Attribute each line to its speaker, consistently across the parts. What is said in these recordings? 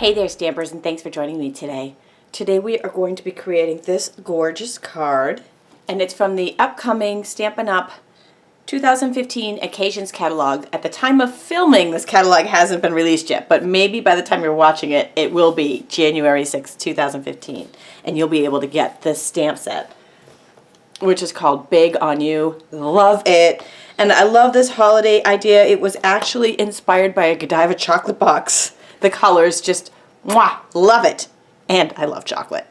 Speaker 1: Hey there, Stampers, and thanks for joining me today. Today we are going to be creating this gorgeous card, and it's from the upcoming Stampin' Up! 2015 Occasions catalog. At the time of filming, this catalog hasn't been released yet, but maybe by the time you're watching it, it will be January 6, 2015, and you'll be able to get this stamp set, which is called Big on You. Love it. And I love this holiday idea. It was actually inspired by a Godiva Chocolate box. The colors just, mwah, love it. And I love chocolate.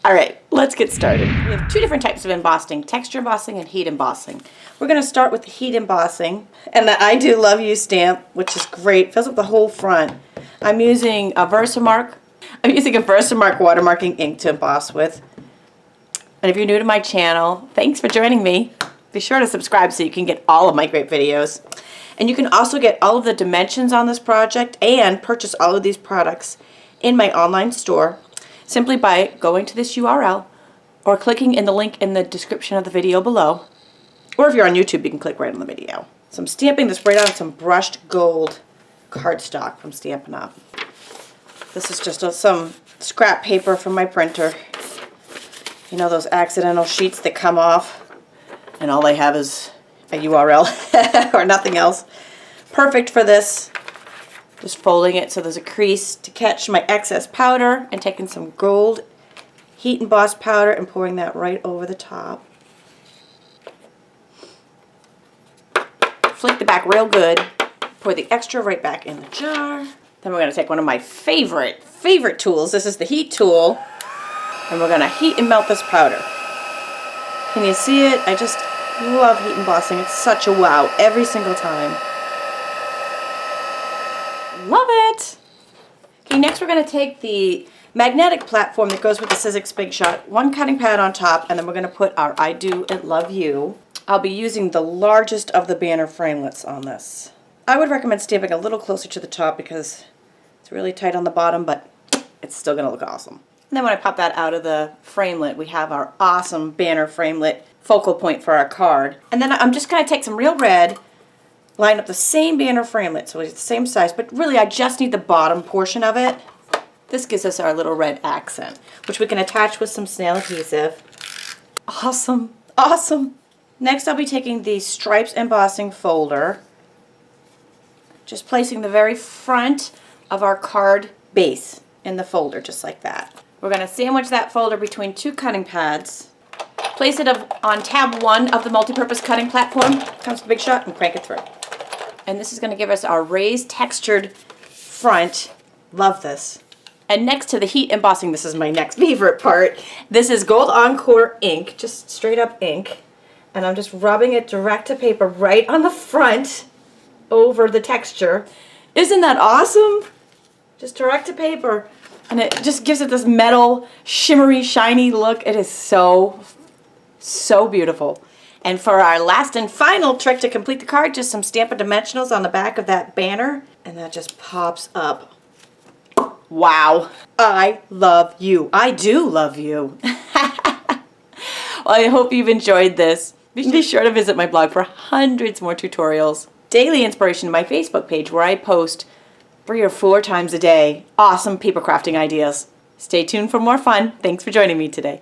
Speaker 1: All right, let's get started. We have two different types of embossing, texture embossing and heat embossing. We're going to start with the heat embossing. And the I Do Love You stamp, which is great, fills up the whole front. I'm using a Versamark. I'm using a Versamark watermarking ink to emboss with. And if you're new to my channel, thanks for joining me. Be sure to subscribe so you can get all of my great videos. And you can also get all of the dimensions on this project and purchase all of these products in my online store simply by going to this URL or clicking in the link in the description of the video below. Or if you're on YouTube, you can click right on the video. So I'm stamping this right on some brushed gold cardstock from Stampin' Up. This is just some scrap paper from my printer. You know those accidental sheets that come off and all they have is a URL or nothing else. Perfect for this. Just folding it so there's a crease to catch my excess powder and taking some gold heat embossed powder and pouring that right over the top. Flick the back real good. Pour the extra right back in the jar. Then we're going to take one of my favorite tools. This is the heat tool. And we're going to heat and melt this powder. Can you see it? I just love heat embossing. It's such a wow every single time. Love it! Okay, next we're going to take the magnetic platform that goes with the Sizzix Big Shot, one cutting pad on top, and then we're going to put our I Do Love You. I'll be using the largest of the banner framelits on this. I would recommend stamping a little closer to the top because it's really tight on the bottom, but it's still going to look awesome. And then when I pop that out of the framelit, we have our awesome banner framelit focal point for our card. And then I'm just going to take some real red, line up the same banner framelit, so it's the same size, but really I just need the bottom portion of it. This gives us our little red accent, which we can attach with some snail adhesive. Awesome, awesome. Next I'll be taking the Stripes Embossing folder, just placing the very front of our card base in the folder, just like that. We're going to sandwich that folder between two cutting pads, place it on tab 1 of the multi-purpose cutting platform, comes the Big Shot, and crank it through. And this is going to give us our raised textured front. Love this. And next to the heat embossing, this is my next favorite part. This is Gold Encore ink, just straight up ink. And I'm just rubbing it direct to paper right on the front over the texture. Isn't that awesome? Just direct to paper. And it just gives it this metal, shimmery, shiny look. It is so, so beautiful. And for our last and final trick to complete the card, just some Stampin' Dimensionals on the back of that banner. And that just pops up. Wow. I love you. I do love you. Well, I hope you've enjoyed this. Be sure to visit my blog for hundreds more tutorials. Daily inspiration to my Facebook page where I post 3 or 4 times a day awesome paper crafting ideas. Stay tuned for more fun. Thanks for joining me today.